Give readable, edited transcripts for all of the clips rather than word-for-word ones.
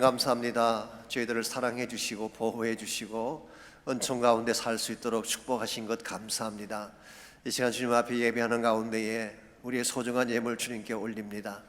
감사합니다. 저희들을 사랑해 주시고 보호해 주시고 은총 가운데 살 수 있도록 축복하신 것 감사합니다. 이 시간 주님 앞에 예배하는 가운데에 우리의 소중한 예물 주님께 올립니다.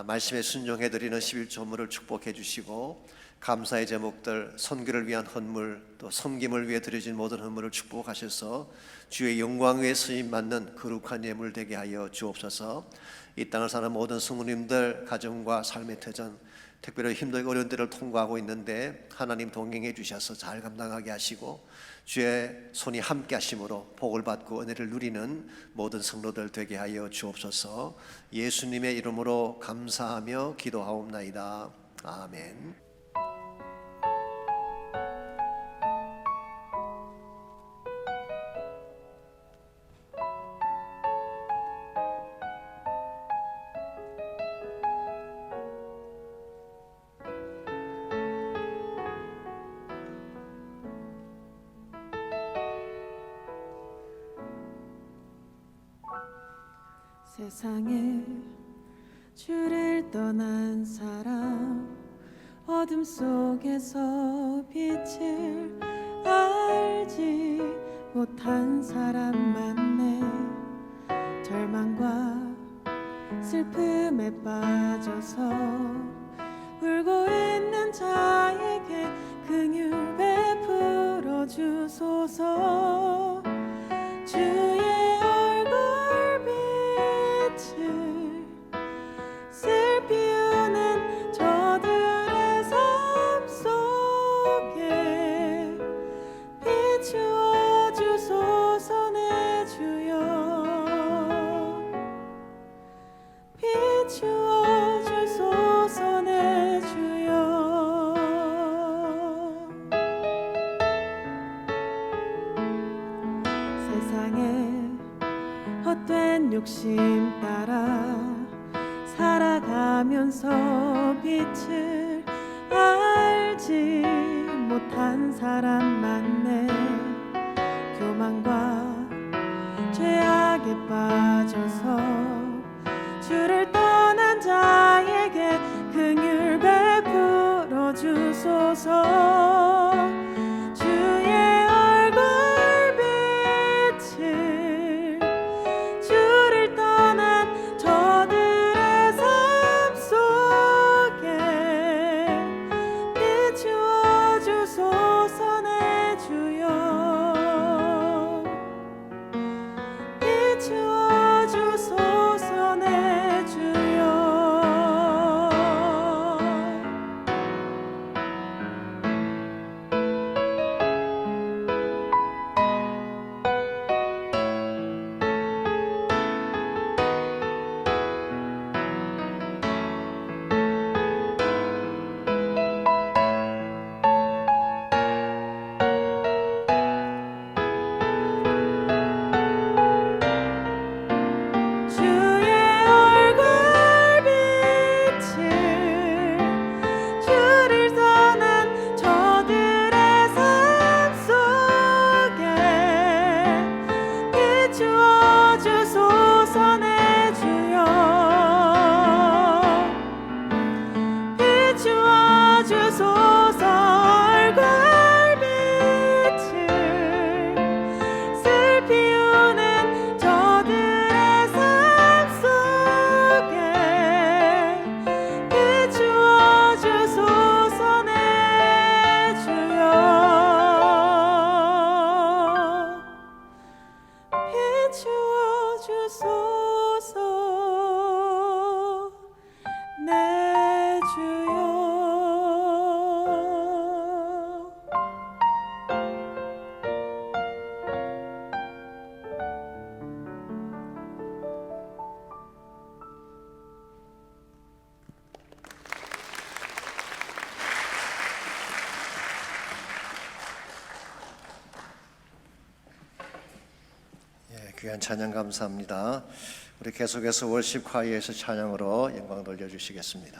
말씀에 순종해 드리는 11조물을 축복해 주시고 감사의 제목들, 선교를 위한 헌물, 또 섬김을 위해 드려진 모든 헌물을 축복하셔서 주의 영광 위에 쓰임 받는 거룩한 예물 되게 하여 주옵소서. 이 땅을 사는 모든 성도님들 가정과 삶의 터전, 특별히 힘들고 어려운 때를 통과하고 있는데 하나님 동행해 주셔서 잘 감당하게 하시고 주의 손이 함께 하심으로 복을 받고 은혜를 누리는 모든 성도들 되게 하여 주옵소서. 예수님의 이름으로 감사하며 기도하옵나이다. 아멘. 세상에 주를 떠난 사람, 어둠 속에서 빛을 알지 못한 사람 많네. 절망과 슬픔에 빠져서 울고 있는 자에게 긍휼 베풀어 주소서. 주의 피우는 저들의 삶 속에 비추어 주소서. 내 주여 비추어 주소서. 내 주여. 세상에 헛된 욕심 따라 살아가면서 빛을 알지 못한 사람 많네. 교만과 죄악에 빠져서 주를 떠난 자에게 긍휼 베풀어 주소서. 주의 얼굴 빛을 주를 떠난 저들의 삶 속에 비추어 주소서. 내 주여 비추어 주소서. 내 주여. 주의 얼굴 빛을 주를 떠난 저들의 삶 속에 비추어 주소서. 내 주여 비추어 주소서. 얼굴 빛을 슬피 우는 저들의 삶 속에 비추어 주소서. 내 주여 비추어 주소서. 내 주여. 귀한 찬양 감사합니다. 우리 계속해서 월십 콰이어에서 찬양으로 영광 돌려주시겠습니다.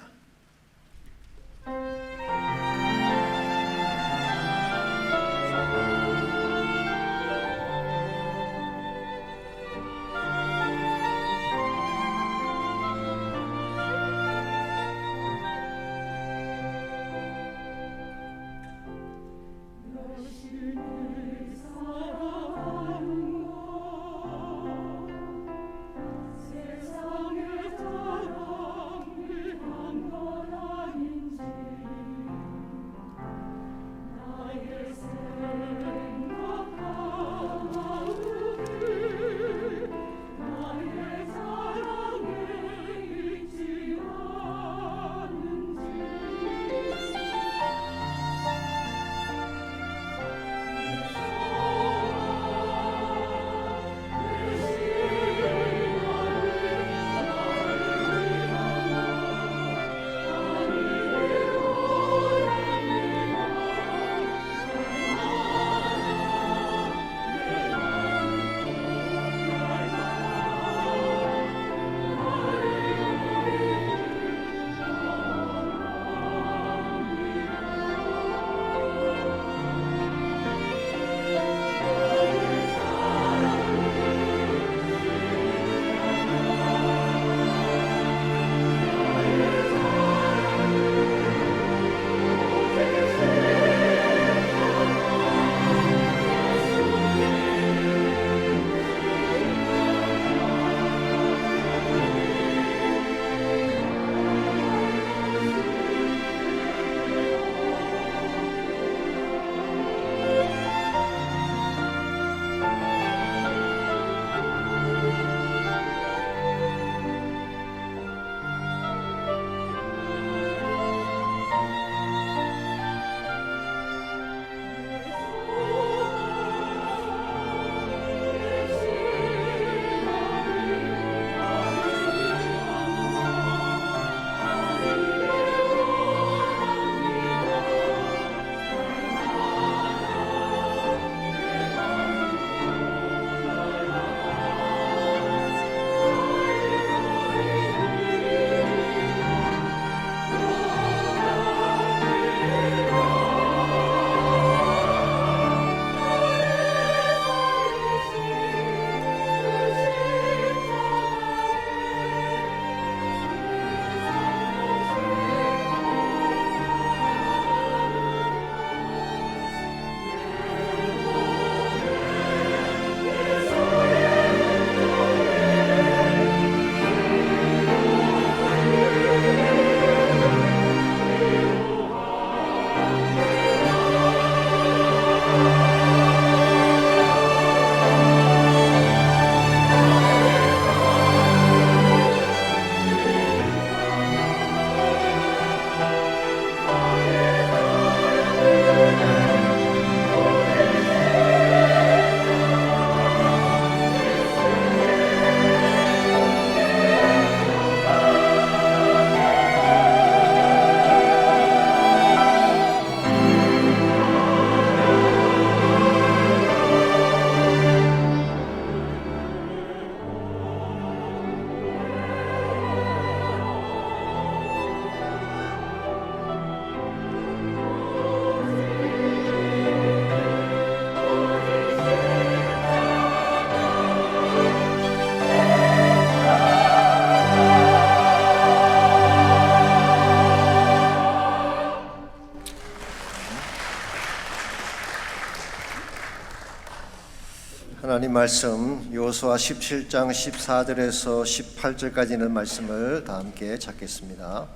하나님 말씀 여호수아 17장 14절에서 18절까지 있는 말씀을 다 함께 찾겠습니다.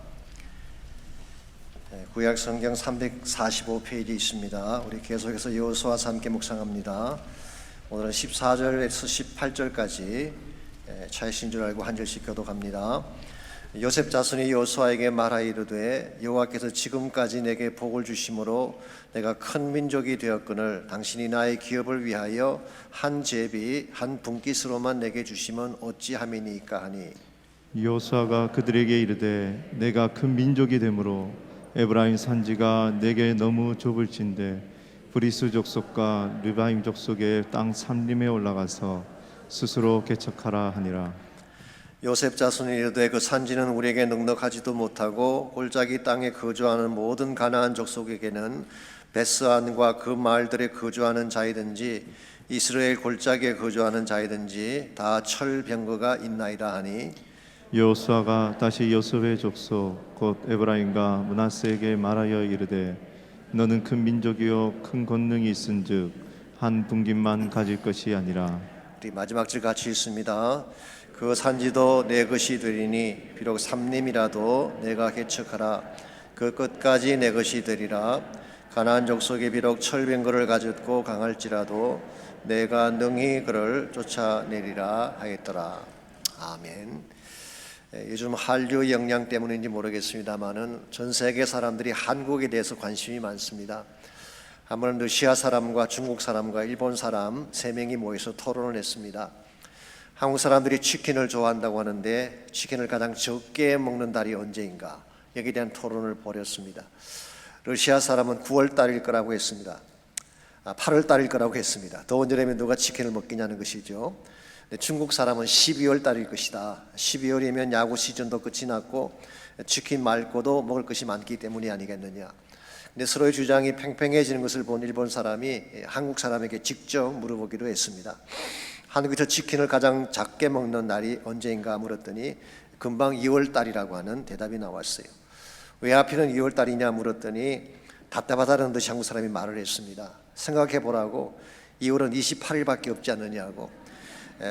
구약 성경 345페이지 있습니다. 우리 계속해서 여호수아서 함께 묵상합니다. 오늘은 14절에서 18절까지 차이신 줄 알고 한 절씩 교독합니다. 요셉 자손이 여호수아에게 말하이르되 여호와께서 지금까지 내게 복을 주심으로 내가 큰 민족이 되었거늘 당신이 나의 기업을 위하여 한 제비 한 분깃으로만 내게 주시면 어찌함이니까 하니 여호수아가 그들에게 이르되 내가 큰 민족이 되므로 에브라임 산지가 내게 너무 좁을진대 브리스 족속과 르바임 족속의 땅 삼림에 올라가서 스스로 개척하라 하니라. 요셉 자손이 이르되 그 산지는 우리에게 넉넉하지도 못하고 골짜기 땅에 거주하는 모든 가나안 족속에게는 베스안과 그 마을들에 거주하는 자이든지 이스라엘 골짜기에 거주하는 자이든지 다 철병거가 있나이다 하니 여호수아가 다시 요셉의 족속 곧 에브라임과 므낫세에게 말하여 이르되 너는 큰 민족이요 큰 권능이 있은즉 한 분깃만 가질 것이 아니라. 우리 마지막 절 같이 읽습니다. 그 산지도 내 것이 되리니 비록 삼림이라도 내가 개척하라. 그 끝까지 내 것이 되리라. 가나안 족속이 비록 철병거를 가졌고 강할지라도 내가 능히 그를 쫓아내리라 하였더라. 아멘. 요즘 한류 영향 때문인지 모르겠습니다만은 전 세계 사람들이 한국에 대해서 관심이 많습니다. 한번 러시아 사람과 중국 사람과 일본 사람 3명이 모여서 토론을 했습니다. 한국 사람들이 치킨을 좋아한다고 하는데 치킨을 가장 적게 먹는 달이 언제인가? 여기에 대한 토론을 벌였습니다. 러시아 사람은 9월 달일 거라고 했습니다. 8월 달일 거라고 했습니다. 더운 여름에 누가 치킨을 먹겠냐는 것이죠. 중국 사람은 12월 달일 것이다. 12월이면 야구 시즌도 끝이 났고 치킨 말고도 먹을 것이 많기 때문이 아니겠느냐. 근데 서로의 주장이 팽팽해지는 것을 본 일본 사람이 한국 사람에게 직접 물어보기로 했습니다. 한국에서 치킨을 가장 작게 먹는 날이 언제인가 물었더니 금방 2월 달이라고 하는 대답이 나왔어요. 왜 하필은 2월 달이냐 물었더니 답답하다는 듯이 한국 사람이 말을 했습니다. 생각해 보라고 2월은 28일밖에 없지 않느냐고.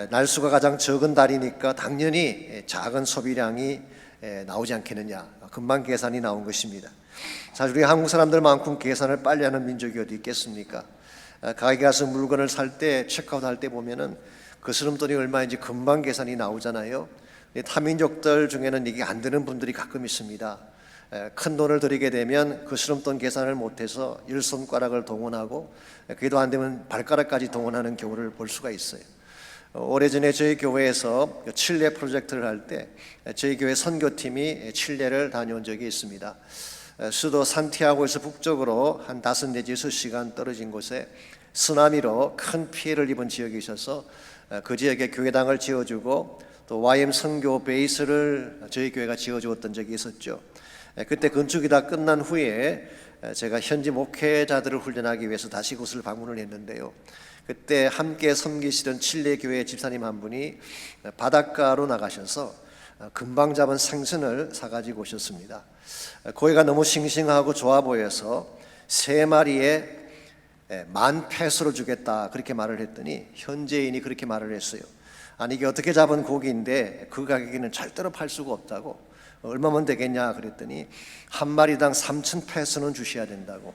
날수가 가장 적은 달이니까 당연히 작은 소비량이 나오지 않겠느냐. 금방 계산이 나온 것입니다. 사실 우리 한국 사람들만큼 계산을 빨리 하는 민족이 어디 있겠습니까? 가게 가서 물건을 살 때 체크아웃 할 때 보면은 그 스름돈이 얼마인지 금방 계산이 나오잖아요. 타민족들 중에는 이게 안 되는 분들이 가끔 있습니다. 큰 돈을 들이게 되면 그 스름돈 계산을 못해서 10손가락을 동원하고 그게도 안 되면 발가락까지 동원하는 경우를 볼 수가 있어요. 오래전에 저희 교회에서 칠레 프로젝트를 할 때 저희 교회 선교팀이 칠레를 다녀온 적이 있습니다. 수도 산티아고에서 북쪽으로 한 5 내지 6시간 떨어진 곳에 쓰나미로 큰 피해를 입은 지역이 있어서 그 지역에 교회당을 지어주고 또 YM 선교 베이스를 저희 교회가 지어주었던 적이 있었죠. 그때 건축이 다 끝난 후에 제가 현지 목회자들을 훈련하기 위해서 다시 그곳을 방문을 했는데요. 그때 함께 섬기시던 칠레 교회 집사님 한 분이 바닷가로 나가셔서 금방 잡은 생선을 사가지고 오셨습니다. 고기가 너무 싱싱하고 좋아 보여서 3마리에 10,000페소를 주겠다 그렇게 말을 했더니 현지인이 그렇게 말을 했어요. 아니 이게 어떻게 잡은 고기인데 그 가격에는 절대로 팔 수가 없다고. 얼마면 되겠냐 그랬더니 한 마리당 3,000페소는 주셔야 된다고.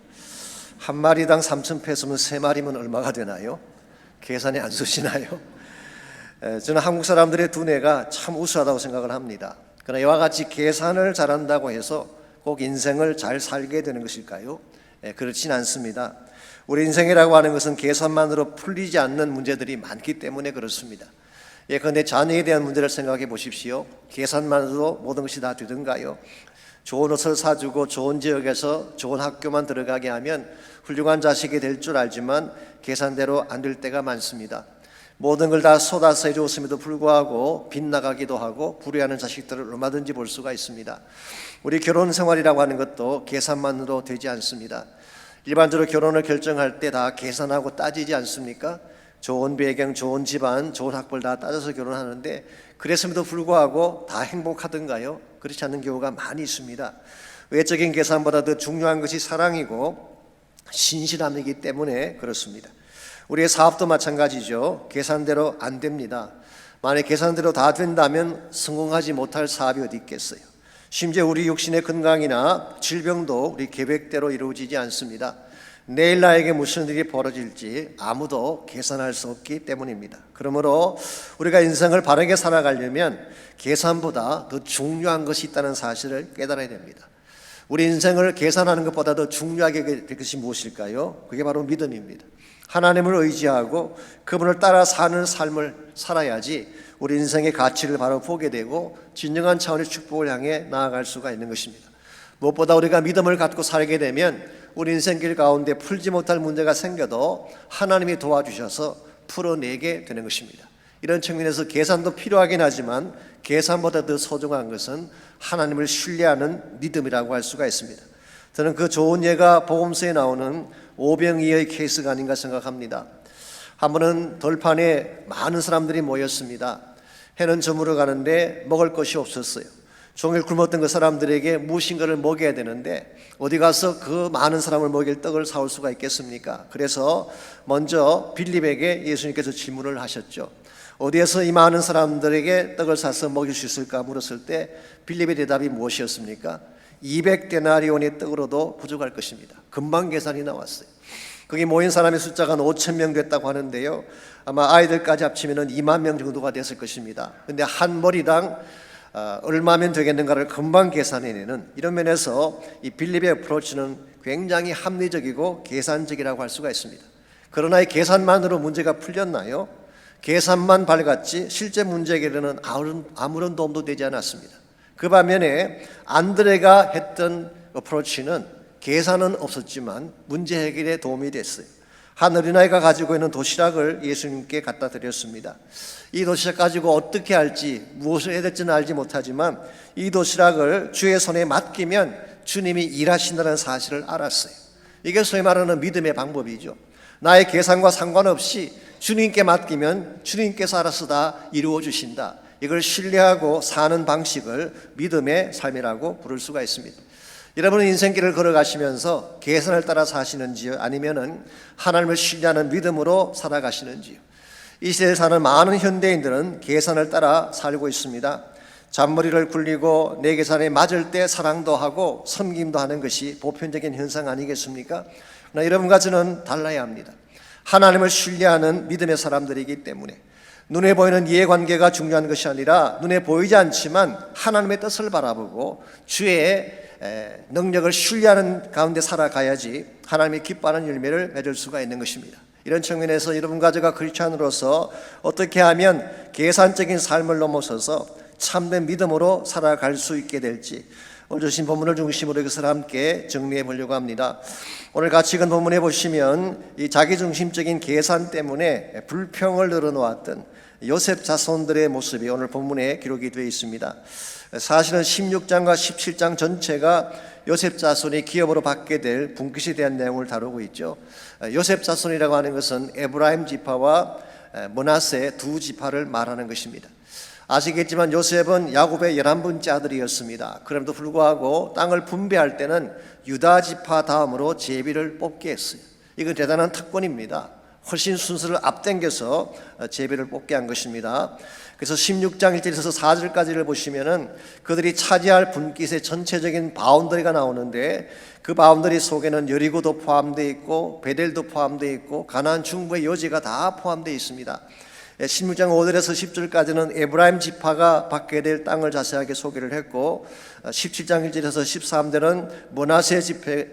한 마리당 3,000페소면 3마리면 얼마가 되나요? 계산이 안 서시나요? 저는 한국 사람들의 두뇌가 참 우수하다고 생각을 합니다. 그러나 이와 같이 계산을 잘한다고 해서 꼭 인생을 잘 살게 되는 것일까요? 그렇진 않습니다. 우리 인생이라고 하는 것은 계산만으로 풀리지 않는 문제들이 많기 때문에 그렇습니다. 그런데 자녀에 대한 문제를 생각해 보십시오. 계산만으로 모든 것이 다 되던가요? 좋은 옷을 사주고 좋은 지역에서 좋은 학교만 들어가게 하면 훌륭한 자식이 될 줄 알지만 계산대로 안 될 때가 많습니다. 모든 걸 다 쏟아서 해줬음에도 불구하고 빗나가기도 하고 불의하는 자식들을 얼마든지 볼 수가 있습니다. 우리 결혼 생활이라고 하는 것도 계산만으로 되지 않습니다. 일반적으로 결혼을 결정할 때 다 계산하고 따지지 않습니까? 좋은 배경, 좋은 집안, 좋은 학벌 다 따져서 결혼하는데 그랬음에도 불구하고 다 행복하던가요? 그렇지 않은 경우가 많이 있습니다. 외적인 계산보다 더 중요한 것이 사랑이고 신실함이기 때문에 그렇습니다. 우리의 사업도 마찬가지죠. 계산대로 안 됩니다. 만약 계산대로 다 된다면 성공하지 못할 사업이 어디 있겠어요. 심지어 우리 육신의 건강이나 질병도 우리 계획대로 이루어지지 않습니다. 내일 나에게 무슨 일이 벌어질지 아무도 계산할 수 없기 때문입니다. 그러므로 우리가 인생을 바르게 살아가려면 계산보다 더 중요한 것이 있다는 사실을 깨달아야 됩니다. 우리 인생을 계산하는 것보다 더 중요하게 될 것이 무엇일까요? 그게 바로 믿음입니다. 하나님을 의지하고 그분을 따라 사는 삶을 살아야지 우리 인생의 가치를 바로 보게 되고 진정한 차원의 축복을 향해 나아갈 수가 있는 것입니다. 무엇보다 우리가 믿음을 갖고 살게 되면 우리 인생길 가운데 풀지 못할 문제가 생겨도 하나님이 도와주셔서 풀어내게 되는 것입니다. 이런 측면에서 계산도 필요하긴 하지만 계산보다 더 소중한 것은 하나님을 신뢰하는 믿음이라고 할 수가 있습니다. 저는 그 좋은 예가 복음서에 나오는 오병이어의 케이스가 아닌가 생각합니다. 한 번은 들판에 많은 사람들이 모였습니다. 해는 저물어 가는데 먹을 것이 없었어요. 종일 굶었던 그 사람들에게 무엇인가를 먹여야 되는데 어디 가서 그 많은 사람을 먹일 떡을 사올 수가 있겠습니까? 그래서 먼저 빌립에게 예수님께서 질문을 하셨죠. 어디에서 이 많은 사람들에게 떡을 사서 먹일 수 있을까 물었을 때 빌립의 대답이 무엇이었습니까? 200데나리온의 떡으로도 부족할 것입니다. 금방 계산이 나왔어요. 거기 모인 사람의 숫자가 5,000명 됐다고 하는데요, 아마 아이들까지 합치면 2만 명 정도가 됐을 것입니다. 그런데 한 머리당 얼마면 되겠는가를 금방 계산해내는 이런 면에서 이 빌립의 어프로치는 굉장히 합리적이고 계산적이라고 할 수가 있습니다. 그러나 이 계산만으로 문제가 풀렸나요? 계산만 밝았지 실제 문제 해결에는 아무런 도움도 되지 않았습니다. 그 반면에 안드레가 했던 어프로치는 계산은 없었지만 문제 해결에 도움이 됐어요. 한 어린아이가 가지고 있는 도시락을 예수님께 갖다 드렸습니다. 이 도시락 가지고 어떻게 할지 무엇을 해야 될지는 알지 못하지만 이 도시락을 주의 손에 맡기면 주님이 일하신다는 사실을 알았어요. 이게 소위 말하는 믿음의 방법이죠. 나의 계산과 상관없이 주님께 맡기면 주님께서 알아서 다 이루어 주신다. 이걸 신뢰하고 사는 방식을 믿음의 삶이라고 부를 수가 있습니다. 여러분은 인생길을 걸어가시면서 계산을 따라 사시는지요? 아니면은 하나님을 신뢰하는 믿음으로 살아가시는지요? 이 시대에 사는 많은 현대인들은 계산을 따라 살고 있습니다. 잔머리를 굴리고 내 계산에 맞을 때 사랑도 하고 섬김도 하는 것이 보편적인 현상 아니겠습니까? 그러나 여러분과 저는 달라야 합니다. 하나님을 신뢰하는 믿음의 사람들이기 때문에 눈에 보이는 이해관계가 중요한 것이 아니라 눈에 보이지 않지만 하나님의 뜻을 바라보고 주의 능력을 신뢰하는 가운데 살아가야지 하나님이 기뻐하는 열매를 맺을 수가 있는 것입니다. 이런 측면에서 여러분과 제가 크리스찬으로서 어떻게 하면 계산적인 삶을 넘어서서 참된 믿음으로 살아갈 수 있게 될지 오늘 주신 본문을 중심으로 이것을 함께 정리해 보려고 합니다. 오늘 같이 읽은 본문에 보시면 이 자기중심적인 계산 때문에 불평을 늘어놓았던 요셉 자손들의 모습이 오늘 본문에 기록이 되어 있습니다. 사실은 16장과 17장 전체가 요셉 자손이 기업으로 받게 될 분깃에 대한 내용을 다루고 있죠. 요셉 자손이라고 하는 것은 에브라임 지파와 므낫세 두 지파를 말하는 것입니다. 아시겠지만 요셉은 야곱의 11번째 아들이었습니다. 그럼에도 불구하고 땅을 분배할 때는 유다 지파 다음으로 제비를 뽑게 했어요. 이건 대단한 특권입니다. 훨씬 순서를 앞당겨서 제비를 뽑게 한 것입니다. 그래서 16장 1절에서 4절까지를 보시면은 그들이 차지할 분깃의 전체적인 바운더리가 나오는데 그 바운더리 속에는 여리고도 포함되어 있고 베델도 포함되어 있고 가나안 중부의 여지가 다 포함되어 있습니다. 16장 5절에서 10절까지는 에브라임 지파가 받게 될 땅을 자세하게 소개를 했고 17장 1절에서 13절은 므낫세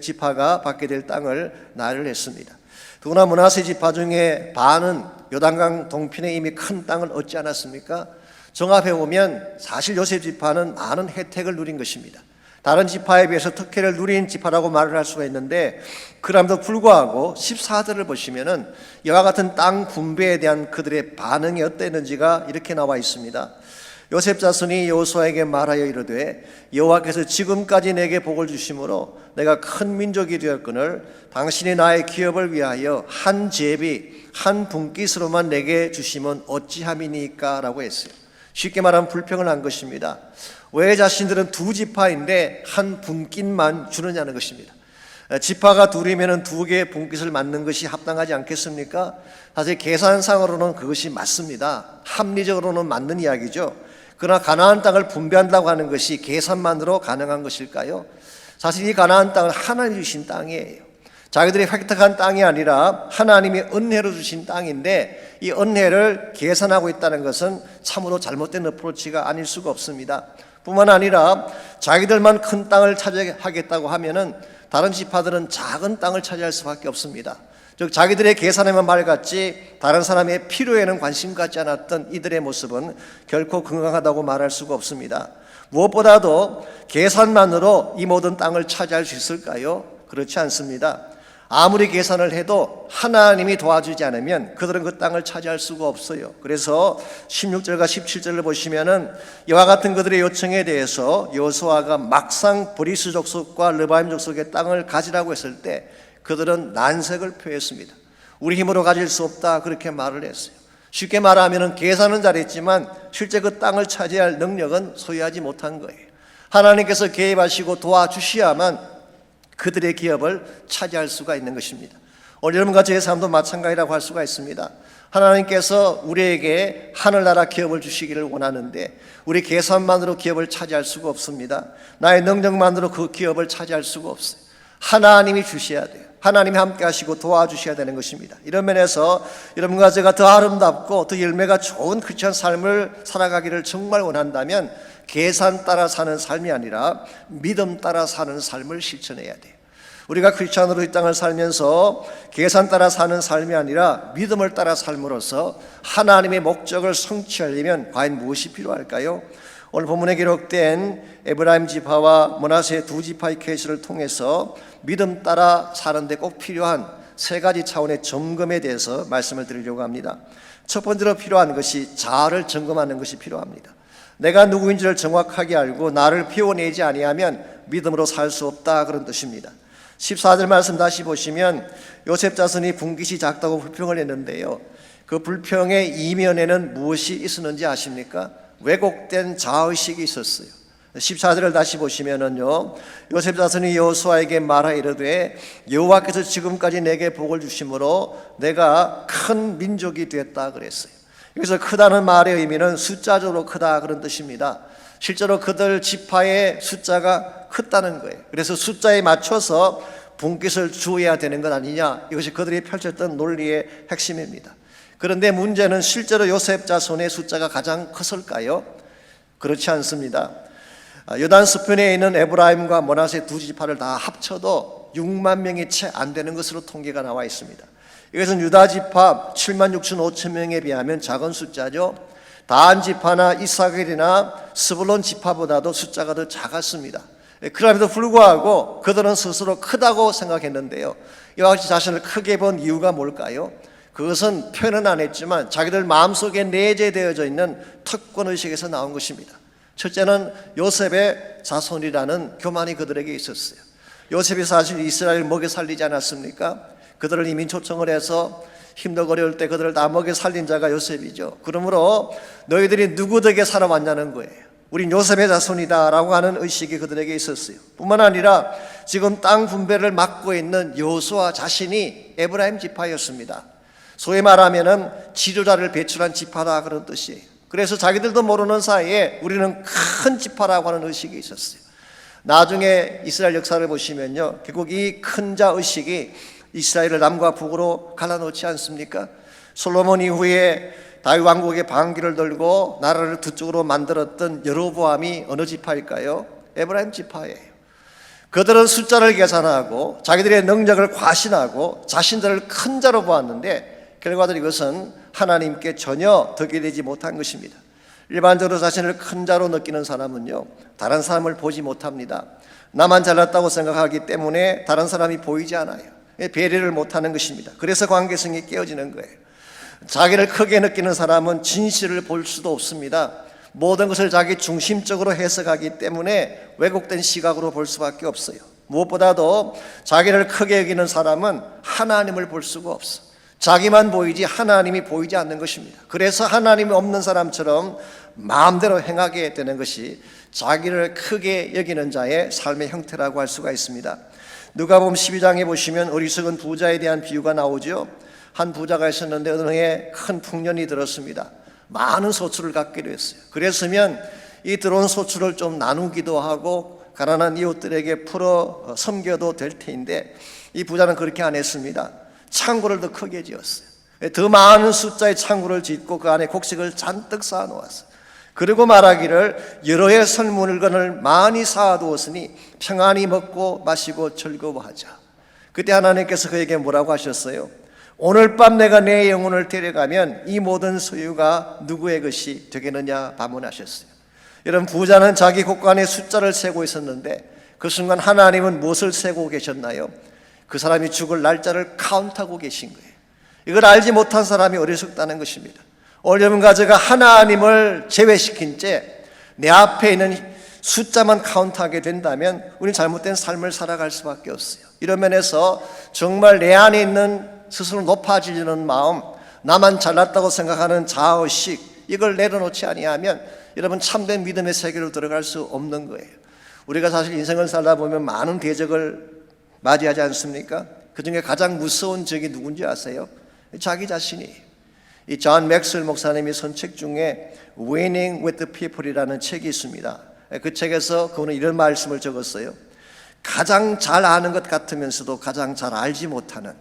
지파가 받게 될 땅을 나열을 했습니다. 더구나 므낫세 지파 중에 반은 요단강 동편에 이미 큰 땅을 얻지 않았습니까? 종합해 보면 사실 요셉 지파는 많은 혜택을 누린 것입니다. 다른 지파에 비해서 특혜를 누린 지파라고 말을 할 수가 있는데 그럼에도 불구하고 14절을 보시면은 이와 같은 땅 분배에 대한 그들의 반응이 어땠는지가 이렇게 나와 있습니다. 요셉 자손이 여호수아에게 말하여 이르되 여호와께서 지금까지 내게 복을 주심으로 내가 큰 민족이 되었거늘 당신이 나의 기업을 위하여 한 제비 한 분깃으로만 내게 주시면 어찌함이니까 라고 했어요. 쉽게 말하면 불평을 한 것입니다. 왜 자신들은 두 지파인데 한 분깃만 주느냐는 것입니다. 지파가 둘이면 두 개의 분깃을 맞는 것이 합당하지 않겠습니까? 사실 계산상으로는 그것이 맞습니다. 합리적으로는 맞는 이야기죠. 그러나 가나안 땅을 분배한다고 하는 것이 계산만으로 가능한 것일까요? 사실 이 가나안 땅은 하나님이 주신 땅이에요. 자기들이 획득한 땅이 아니라 하나님이 은혜로 주신 땅인데 이 은혜를 계산하고 있다는 것은 참으로 잘못된 어프로치가 아닐 수가 없습니다. 뿐만 아니라 자기들만 큰 땅을 차지하겠다고 하면은 다른 지파들은 작은 땅을 차지할 수밖에 없습니다. 즉 자기들의 계산에만 맑았지 다른 사람의 필요에는 관심 갖지 않았던 이들의 모습은 결코 건강하다고 말할 수가 없습니다. 무엇보다도 계산만으로 이 모든 땅을 차지할 수 있을까요? 그렇지 않습니다. 아무리 계산을 해도 하나님이 도와주지 않으면 그들은 그 땅을 차지할 수가 없어요. 그래서 16절과 17절을 보시면은 이와 같은 그들의 요청에 대해서 여호수아가 막상 브리스 족속과 르바임 족속의 땅을 가지라고 했을 때 그들은 난색을 표했습니다. 우리 힘으로 가질 수 없다 그렇게 말을 했어요. 쉽게 말하면 계산은 잘했지만 실제 그 땅을 차지할 능력은 소유하지 못한 거예요. 하나님께서 개입하시고 도와주셔야만 그들의 기업을 차지할 수가 있는 것입니다. 오늘 여러분과 저의 삶도 마찬가지라고 할 수가 있습니다. 하나님께서 우리에게 하늘나라 기업을 주시기를 원하는데 우리 계산만으로 기업을 차지할 수가 없습니다. 나의 능력만으로 그 기업을 차지할 수가 없어요. 하나님이 주셔야 돼요. 하나님이 함께 하시고 도와주셔야 되는 것입니다. 이런 면에서 여러분과 제가 더 아름답고 더 열매가 좋은 크리스천 삶을 살아가기를 정말 원한다면 계산 따라 사는 삶이 아니라 믿음 따라 사는 삶을 실천해야 돼요. 우리가 크리스천으로 이 땅을 살면서 계산 따라 사는 삶이 아니라 믿음을 따라 삶으로써 하나님의 목적을 성취하려면 과연 무엇이 필요할까요? 오늘 본문에 기록된 에브라임 지파와 므낫세 두 지파의 케이스를 통해서 믿음 따라 사는데 꼭 필요한 세 가지 차원의 점검에 대해서 말씀을 드리려고 합니다. 첫 번째로 필요한 것이 자아를 점검하는 것이 필요합니다. 내가 누구인지를 정확하게 알고 나를 비워내지 아니하면 믿음으로 살 수 없다 그런 뜻입니다. 14절 말씀 다시 보시면 요셉 자손이 분깃이 작다고 불평을 했는데요, 그 불평의 이면에는 무엇이 있었는지 아십니까? 왜곡된 자아의식이 있었어요. 14절을 다시 보시면은요, 요셉 자손이 여호수아에게 말하 이르되 여호와께서 지금까지 내게 복을 주심으로 내가 큰 민족이 됐다 그랬어요. 여기서 크다는 말의 의미는 숫자적으로 크다 그런 뜻입니다. 실제로 그들 지파의 숫자가 컸다는 거예요. 그래서 숫자에 맞춰서 분깃을 주어야 되는 것 아니냐, 이것이 그들이 펼쳤던 논리의 핵심입니다. 그런데 문제는 실제로 요셉 자손의 숫자가 가장 컸을까요? 그렇지 않습니다. 요단 서편에 있는 에브라임과 므낫세 두 지파를 다 합쳐도 6만 명이 채 안 되는 것으로 통계가 나와 있습니다. 이것은 유다 지파 7만 6천 5천 명에 비하면 작은 숫자죠. 다한 지파나 이사겔이나 스불론 지파보다도 숫자가 더 작았습니다. 그럼에도 불구하고 그들은 스스로 크다고 생각했는데요, 이와 같이 자신을 크게 본 이유가 뭘까요? 그것은 표현은 안 했지만 자기들 마음속에 내재되어져 있는 특권의식에서 나온 것입니다. 첫째는 요셉의 자손이라는 교만이 그들에게 있었어요. 요셉이 사실 이스라엘을 먹여 살리지 않았습니까? 그들을 이민 초청을 해서 힘들고 어려울 때 그들을 다 먹여 살린 자가 요셉이죠. 그러므로 너희들이 누구 덕에 살아왔냐는 거예요. 우린 요셉의 자손이다 라고 하는 의식이 그들에게 있었어요. 뿐만 아니라 지금 땅 분배를 맡고 있는 여호수아 자신이 에브라임 지파였습니다. 소위 말하면은 지도자를 배출한 지파다 그런 뜻이에요. 그래서 자기들도 모르는 사이에 우리는 큰 지파라고 하는 의식이 있었어요. 나중에 이스라엘 역사를 보시면요, 결국 이 큰 자 의식이 이스라엘을 남과 북으로 갈라놓지 않습니까? 솔로몬 이후에 다윗 왕국의 반기를 들고 나라를 두 쪽으로 만들었던 여로보암이 어느 지파일까요? 에브라임 지파예요. 그들은 숫자를 계산하고 자기들의 능력을 과신하고 자신들을 큰 자로 보았는데 결과적으로 이것은 하나님께 전혀 덕이 되지 못한 것입니다. 일반적으로 자신을 큰 자로 느끼는 사람은요, 다른 사람을 보지 못합니다. 나만 잘났다고 생각하기 때문에 다른 사람이 보이지 않아요. 배려를 못하는 것입니다. 그래서 관계성이 깨어지는 거예요. 자기를 크게 느끼는 사람은 진실을 볼 수도 없습니다. 모든 것을 자기 중심적으로 해석하기 때문에 왜곡된 시각으로 볼 수밖에 없어요. 무엇보다도 자기를 크게 여기는 사람은 하나님을 볼 수가 없어. 자기만 보이지 하나님이 보이지 않는 것입니다. 그래서 하나님이 없는 사람처럼 마음대로 행하게 되는 것이 자기를 크게 여기는 자의 삶의 형태라고 할 수가 있습니다. 누가복음 12장에 보시면 어리석은 부자에 대한 비유가 나오죠. 한 부자가 있었는데 어느 해에 큰 풍년이 들었습니다. 많은 소출을 갖기로 했어요. 그랬으면 이 들어온 소출을 좀 나누기도 하고 가난한 이웃들에게 풀어 섬겨도 될 테인데 이 부자는 그렇게 안 했습니다. 창고를 더 크게 지었어요. 더 많은 숫자의 창고를 짓고 그 안에 곡식을 잔뜩 쌓아 놓았어요. 그리고 말하기를 여러 해 설 물건을 많이 쌓아두었으니 평안히 먹고 마시고 즐거워하자. 그때 하나님께서 그에게 뭐라고 하셨어요? 오늘 밤 내가 내 영혼을 데려가면 이 모든 소유가 누구의 것이 되겠느냐 반문하셨어요. 여러분, 부자는 자기 곳간에 숫자를 세고 있었는데 그 순간 하나님은 무엇을 세고 계셨나요? 그 사람이 죽을 날짜를 카운트하고 계신 거예요. 이걸 알지 못한 사람이 어리석다는 것입니다. 여러분, 제가 하나님을 제외시킨 채 내 앞에 있는 숫자만 카운트하게 된다면 우리는 잘못된 삶을 살아갈 수밖에 없어요. 이런 면에서 정말 내 안에 있는 스스로 높아지려는 마음, 나만 잘났다고 생각하는 자의식, 이걸 내려놓지 아니하면 여러분 참된 믿음의 세계로 들어갈 수 없는 거예요. 우리가 사실 인생을 살다 보면 많은 대적을 맞이하지 않습니까? 그 중에 가장 무서운 적이 누군지 아세요? 자기 자신이에요. 이 존 맥스웰 목사님이 쓴 책 중에 Winning with the People이라는 책이 있습니다. 그 책에서 그분은 이런 말씀을 적었어요. 가장 잘 아는 것 같으면서도 가장 잘 알지 못하는,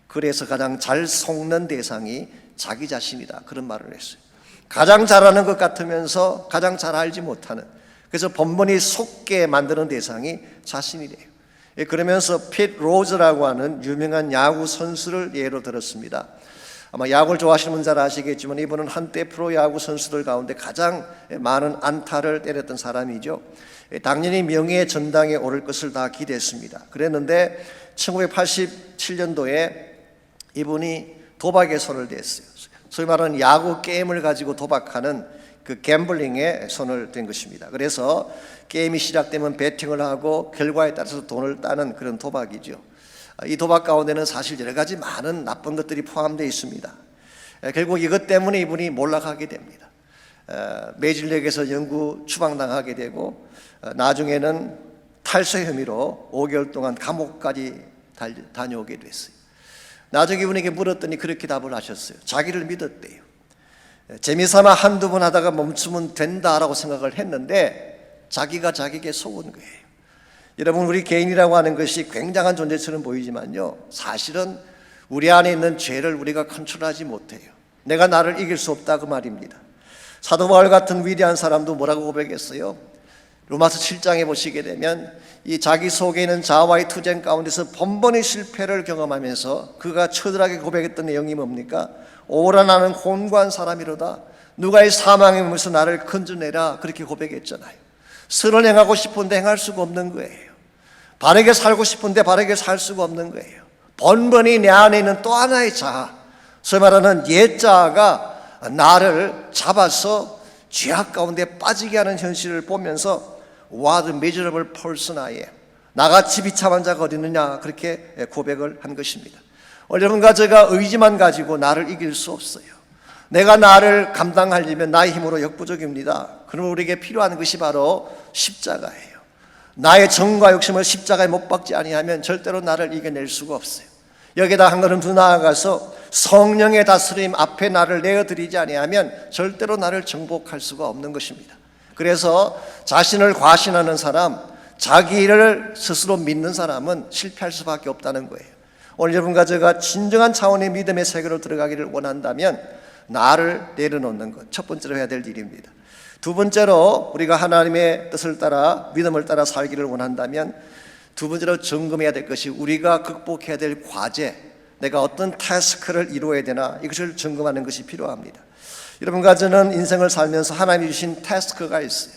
그래서 가장 잘 속는 대상이 자기 자신이다, 그런 말을 했어요. 가장 잘 아는 것 같으면서 가장 잘 알지 못하는, 그래서 번번이 속게 만드는 대상이 자신이래요. 그러면서 핏 로즈라고 하는 유명한 야구 선수를 예로 들었습니다. 아마 야구를 좋아하시는 분은 잘 아시겠지만 이분은 한때 프로야구 선수들 가운데 가장 많은 안타를 때렸던 사람이죠. 당연히 명예의 전당에 오를 것을 다 기대했습니다. 그랬는데 1987년도에 이분이 도박에 손을 댔어요. 소위 말하는 야구 게임을 가지고 도박하는 그 갬블링에 손을 댄 것입니다. 그래서 게임이 시작되면 배팅을 하고 결과에 따라서 돈을 따는 그런 도박이죠. 이 도박 가운데는 사실 여러 가지 많은 나쁜 것들이 포함되어 있습니다. 결국 이것 때문에 이분이 몰락하게 됩니다. 매질력에서 영구 추방당하게 되고 나중에는 탈세 혐의로 5개월 동안 감옥까지 다녀오게 됐어요. 나중에 이분에게 물었더니 그렇게 답을 하셨어요. 자기를 믿었대요. 재미삼아 한두 번 하다가 멈추면 된다라고 생각을 했는데 자기가 자기에게 속은 거예요. 여러분, 우리 개인이라고 하는 것이 굉장한 존재처럼 보이지만요, 사실은 우리 안에 있는 죄를 우리가 컨트롤하지 못해요. 내가 나를 이길 수 없다, 그 말입니다. 사도 바울 같은 위대한 사람도 뭐라고 고백했어요? 로마서 7장에 보시게 되면 이 자기 속에 있는 자아와의 투쟁 가운데서 번번이 실패를 경험하면서 그가 처절하게 고백했던 내용이 뭡니까? 오라 나는 곤고한 사람이로다. 누가 이 사망의 몸에서 나를 건져내라, 그렇게 고백했잖아요. 선을 행하고 싶은데 행할 수가 없는 거예요. 바르게 살고 싶은데 바르게 살 수가 없는 거예요. 번번이 내 안에 있는 또 하나의 자아, 소위 말하는 옛 자아가 나를 잡아서 죄악 가운데 빠지게 하는 현실을 보면서 What a miserable person I am, 나같이 비참한 자가 어디 있느냐, 그렇게 고백을 한 것입니다. 여러분과 제가 의지만 가지고 나를 이길 수 없어요. 내가 나를 감당하려면 나의 힘으로 역부족입니다. 그럼 우리에게 필요한 것이 바로 십자가예요. 나의 정과 욕심을 십자가에 못 박지 아니하면 절대로 나를 이겨낼 수가 없어요. 여기다 한 걸음 더 나아가서 성령의 다스림 앞에 나를 내어드리지 아니하면 절대로 나를 정복할 수가 없는 것입니다. 그래서 자신을 과신하는 사람, 자기를 스스로 믿는 사람은 실패할 수밖에 없다는 거예요. 오늘 여러분과 제가 진정한 차원의 믿음의 세계로 들어가기를 원한다면 나를 내려놓는 것, 첫 번째로 해야 될 일입니다. 두 번째로 우리가 하나님의 뜻을 따라 믿음을 따라 살기를 원한다면 두 번째로 점검해야 될 것이 우리가 극복해야 될 과제, 내가 어떤 태스크를 이루어야 되나, 이것을 점검하는 것이 필요합니다. 여러분과 저는 인생을 살면서 하나님이 주신 태스크가 있어요.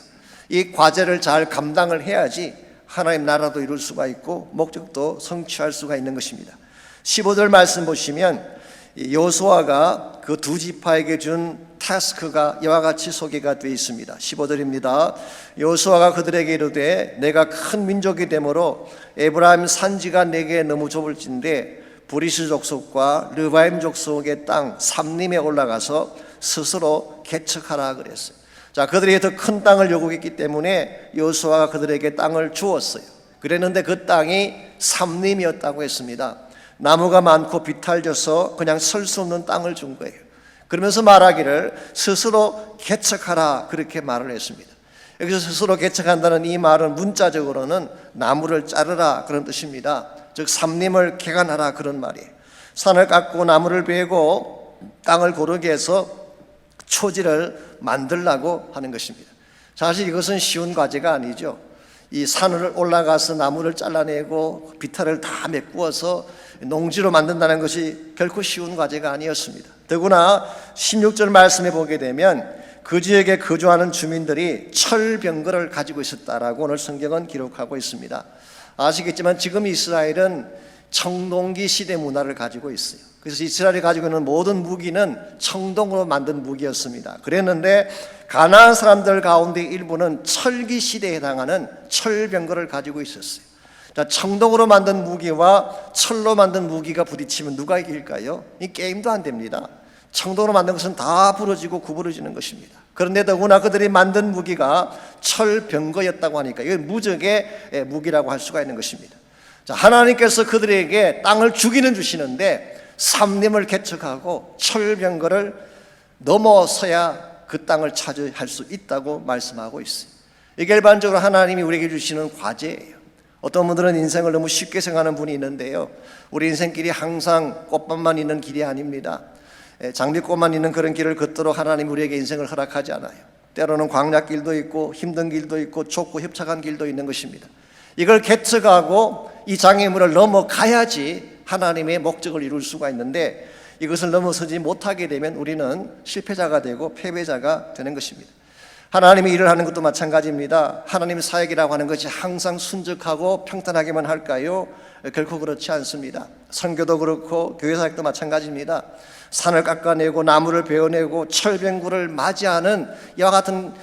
이 과제를 잘 감당을 해야지 하나님 나라도 이룰 수가 있고 목적도 성취할 수가 있는 것입니다. 15절 말씀 보시면 여호수아가 그 두 지파에게 준 태스크가 이와 같이 소개가 되어 있습니다. 15절입니다. 여호수아가 그들에게 이르되 내가 큰 민족이 되므로 에브라임 산지가 내게 너무 좁을진데 브리스 족속과 르바임 족속의 땅 삼림에 올라가서 스스로 개척하라 그랬어요. 자, 그들이 더 큰 땅을 요구했기 때문에 여호수아가 그들에게 땅을 주었어요. 그랬는데 그 땅이 삼림이었다고 했습니다. 나무가 많고 비탈져서 그냥 설 수 없는 땅을 준 거예요. 그러면서 말하기를 스스로 개척하라, 그렇게 말을 했습니다. 여기서 스스로 개척한다는 이 말은 문자적으로는 나무를 자르라 그런 뜻입니다. 즉 삼림을 개간하라 그런 말이에요. 산을 깎고 나무를 베고 땅을 고르게 해서 초지를 만들라고 하는 것입니다. 사실 이것은 쉬운 과제가 아니죠. 이 산을 올라가서 나무를 잘라내고 비탈을 다 메꾸어서 농지로 만든다는 것이 결코 쉬운 과제가 아니었습니다. 더구나 16절 말씀에 보게 되면 그 지역에 거주하는 주민들이 철병거를 가지고 있었다라고 오늘 성경은 기록하고 있습니다. 아시겠지만 지금 이스라엘은 청동기 시대 문화를 가지고 있어요. 그래서 이스라엘이 가지고 있는 모든 무기는 청동으로 만든 무기였습니다. 그랬는데 가나안 사람들 가운데 일부는 철기 시대에 해당하는 철병거를 가지고 있었어요. 자, 청동으로 만든 무기와 철로 만든 무기가 부딪히면 누가 이길까요? 이 게임도 안 됩니다. 청동으로 만든 것은 다 부러지고 구부러지는 것입니다. 그런데 더구나 그들이 만든 무기가 철병거였다고 하니까 이건 무적의 무기라고 할 수가 있는 것입니다. 자, 하나님께서 그들에게 땅을 주기는 주시는데 삼림을 개척하고 철병거를 넘어서야 그 땅을 차지할 수 있다고 말씀하고 있어요. 이게 일반적으로 하나님이 우리에게 주시는 과제예요. 어떤 분들은 인생을 너무 쉽게 생각하는 분이 있는데요, 우리 인생길이 항상 꽃밭만 있는 길이 아닙니다. 장미꽃만 있는 그런 길을 걷도록 하나님 우리에게 인생을 허락하지 않아요. 때로는 광야길도 있고 힘든 길도 있고 좁고 협착한 길도 있는 것입니다. 이걸 개척하고 이 장애물을 넘어가야지 하나님의 목적을 이룰 수가 있는데, 이것을 넘어서지 못하게 되면 우리는 실패자가 되고 패배자가 되는 것입니다. 하나님이 일을 하는 것도 마찬가지입니다. 하나님의 사역이라고 하는 것이 항상 순적하고 평탄하게만 할까요? 결코 그렇지 않습니다. 선교도 그렇고 교회 사역도 마찬가지입니다. 산을 깎아내고 나무를 베어내고 철병구를 맞이하는 이와 같은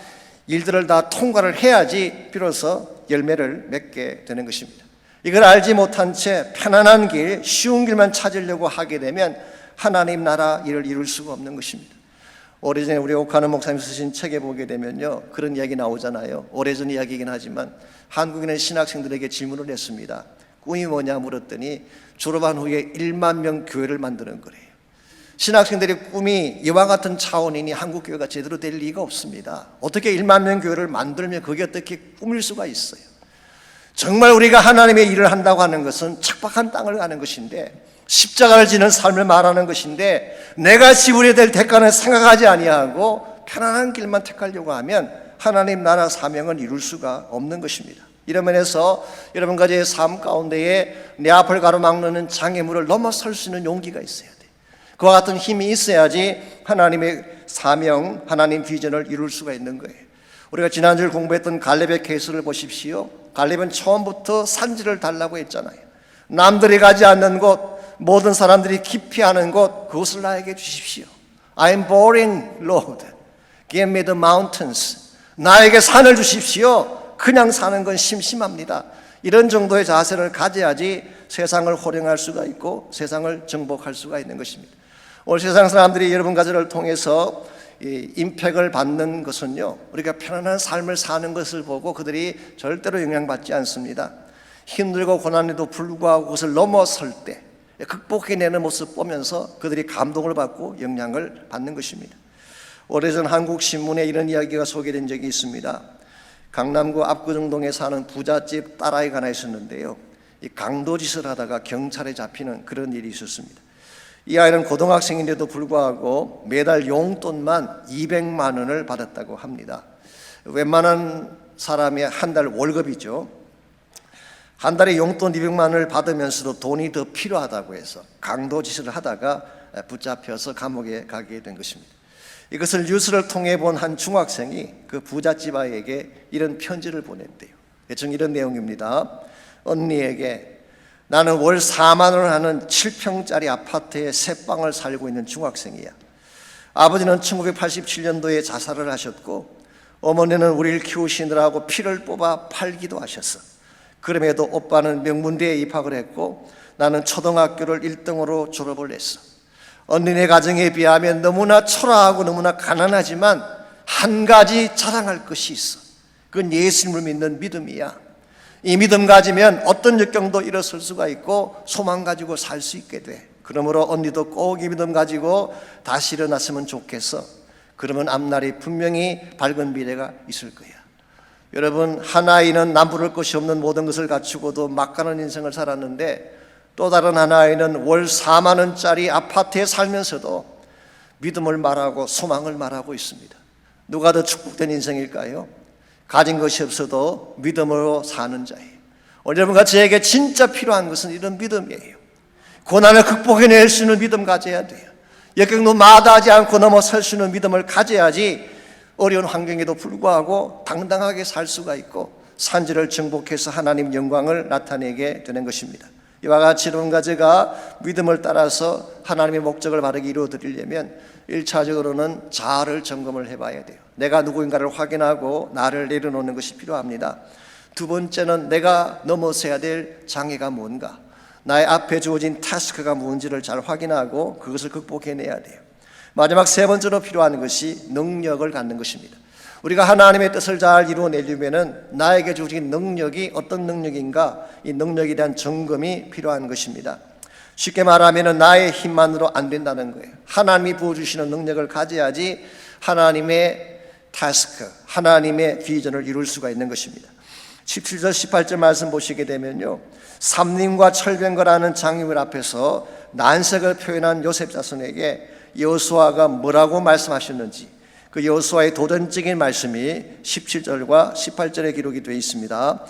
일들을 다 통과를 해야지 비로소 열매를 맺게 되는 것입니다. 이걸 알지 못한 채 편안한 길, 쉬운 길만 찾으려고 하게 되면 하나님 나라 일을 이룰 수가 없는 것입니다. 오래전에 우리 옥하는 목사님 쓰신 책에 보게 되면요, 그런 이야기 나오잖아요. 오래전 이야기이긴 하지만 한국인의 신학생들에게 질문을 했습니다. 꿈이 뭐냐 물었더니 졸업한 후에 1만 명 교회를 만드는 거래요. 신학생들의 꿈이 이와 같은 차원이니 한국 교회가 제대로 될 리가 없습니다. 어떻게 1만 명 교회를 만들면 그게 어떻게 꿈일 수가 있어요? 정말 우리가 하나님의 일을 한다고 하는 것은 척박한 땅을 가는 것인데, 십자가를 지는 삶을 말하는 것인데, 내가 지불해야 될 대가는 생각하지 아니하고 편안한 길만 택하려고 하면 하나님 나라 사명은 이룰 수가 없는 것입니다. 이런 면에서 여러분 가지의 삶 가운데에 내 앞을 가로막는 장애물을 넘어설 수 있는 용기가 있어야 돼. 그와 같은 힘이 있어야지 하나님의 사명, 하나님 비전을 이룰 수가 있는 거예요. 우리가 지난주에 공부했던 갈렙의 케이스를 보십시오. 갈렙은 처음부터 산지를 달라고 했잖아요. 남들이 가지 않는 곳, 모든 사람들이 기피하는 곳, 그것을 나에게 주십시오. I'm boring, Lord. Give me the mountains. 나에게 산을 주십시오. 그냥 사는 건 심심합니다. 이런 정도의 자세를 가져야지 세상을 호령할 수가 있고 세상을 정복할 수가 있는 것입니다. 오늘 세상 사람들이 여러분 가정을 통해서 임팩을 받는 것은요, 우리가 편안한 삶을 사는 것을 보고 그들이 절대로 영향받지 않습니다. 힘들고 고난에도 불구하고 그것을 넘어설 때 극복해내는 모습 보면서 그들이 감동을 받고 영향을 받는 것입니다. 오래전 한국신문에 이런 이야기가 소개된 적이 있습니다. 강남구 압구정동에 사는 부잣집 딸아이가 하나 있었는데요, 이 강도짓을 하다가 경찰에 잡히는 그런 일이 있었습니다. 이 아이는 고등학생인데도 불구하고 매달 용돈만 200만 원을 받았다고 합니다. 웬만한 사람의 한 달 월급이죠. 한 달에 용돈 200만 원을 받으면서도 돈이 더 필요하다고 해서 강도짓을 하다가 붙잡혀서 감옥에 가게 된 것입니다. 이것을 뉴스를 통해 본 한 중학생이 그 부잣집 아이에게 이런 편지를 보냈대요. 대충 이런 내용입니다. 언니에게, 나는 월 4만 원 하는 7평짜리 아파트에 새 방을 살고 있는 중학생이야. 아버지는 1987년도에 자살을 하셨고 어머니는 우리를 키우시느라고 피를 뽑아 팔기도 하셨어. 그럼에도 오빠는 명문대에 입학을 했고 나는 초등학교를 1등으로 졸업을 했어. 언니네 가정에 비하면 너무나 초라하고 너무나 가난하지만 한 가지 자랑할 것이 있어. 그건 예수님을 믿는 믿음이야. 이 믿음 가지면 어떤 역경도 일어설 수가 있고 소망 가지고 살 수 있게 돼. 그러므로 언니도 꼭 이 믿음 가지고 다시 일어났으면 좋겠어. 그러면 앞날이 분명히 밝은 미래가 있을 거야. 여러분, 한 아이는 남부를 것이 없는 모든 것을 갖추고도 막가는 인생을 살았는데, 또 다른 한 아이는 월 4만 원짜리 아파트에 살면서도 믿음을 말하고 소망을 말하고 있습니다. 누가 더 축복된 인생일까요? 가진 것이 없어도 믿음으로 사는 자예요. 여러분과 저에게 진짜 필요한 것은 이런 믿음이에요. 고난을 극복해낼 수 있는 믿음 가져야 돼요. 역경도 마다하지 않고 넘어설 수 있는 믿음을 가져야지 어려운 환경에도 불구하고 당당하게 살 수가 있고 산지를 정복해서 하나님 영광을 나타내게 되는 것입니다. 이와 같이 여러분과 제가 믿음을 따라서 하나님의 목적을 바르게 이루어드리려면 1차적으로는 자아를 점검을 해봐야 돼요. 내가 누구인가를 확인하고 나를 내려놓는 것이 필요합니다. 두 번째는 내가 넘어서야 될 장애가 뭔가, 나의 앞에 주어진 타스크가 뭔지를 잘 확인하고 그것을 극복해내야 돼요. 마지막 세 번째로 필요한 것이 능력을 갖는 것입니다. 우리가 하나님의 뜻을 잘 이루어내려면 나에게 주어진 능력이 어떤 능력인가, 이 능력에 대한 점검이 필요한 것입니다. 쉽게 말하면 나의 힘만으로 안 된다는 거예요. 하나님이 부어주시는 능력을 가져야지 하나님의 타스크, 하나님의 비전을 이룰 수가 있는 것입니다. 17절 18절 말씀 보시게 되면요, 삼림과 철병거라는 장유물 앞에서 난색을 표현한 요셉 자손에게 여호수아가 뭐라고 말씀하셨는지, 그 여호수아의 도전적인 말씀이 17절과 18절에 기록이 되어 있습니다.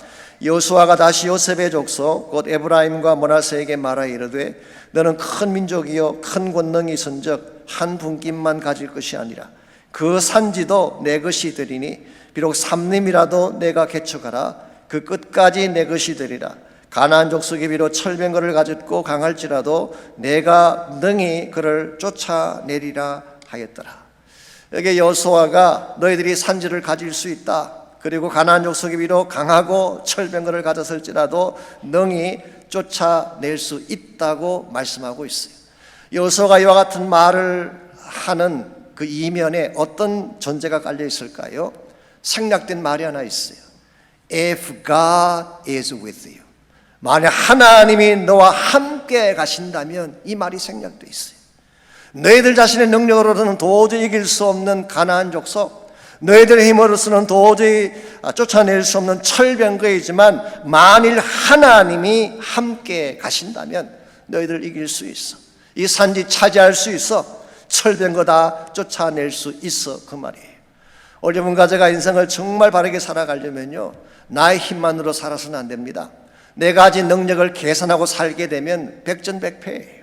여호수아가 다시 요셉의 족속 곧 에브라임과 므낫세에게 말하여 이르되 너는 큰 민족이요 큰 권능이 있은즉 한 분깃만 가질 것이 아니라 그 산지도 내 것이 되리니 비록 삼림이라도 내가 개척하라 그 끝까지 내 것이 되리라. 가나안 족속이 비록 철병거를 가졌고 강할지라도 내가 능히 그를 쫓아내리라 하였더라. 여기 여호수아가 너희들이 산지를 가질 수 있다, 그리고 가나안 족속이 비록 강하고 철병거를 가졌을지라도 능히 쫓아낼 수 있다고 말씀하고 있어요. 여호수아가 이와 같은 말을 하는 그 이면에 어떤 전제가 깔려 있을까요? 생략된 말이 하나 있어요. If God is with you, 만약 하나님이 너와 함께 가신다면, 이 말이 생략되어 있어요. 너희들 자신의 능력으로는 도저히 이길 수 없는 가나안 족속, 너희들의 힘으로서는 도저히 쫓아낼 수 없는 철병거이지만 만일 하나님이 함께 가신다면 너희들 이길 수 있어. 이 산지 차지할 수 있어. 철병거 다 쫓아낼 수 있어, 그 말이에요. 여러분과 제가 인생을 정말 바르게 살아가려면요, 나의 힘만으로 살아서는 안 됩니다. 내가 가진 능력을 계산하고 살게 되면 백전백패예요.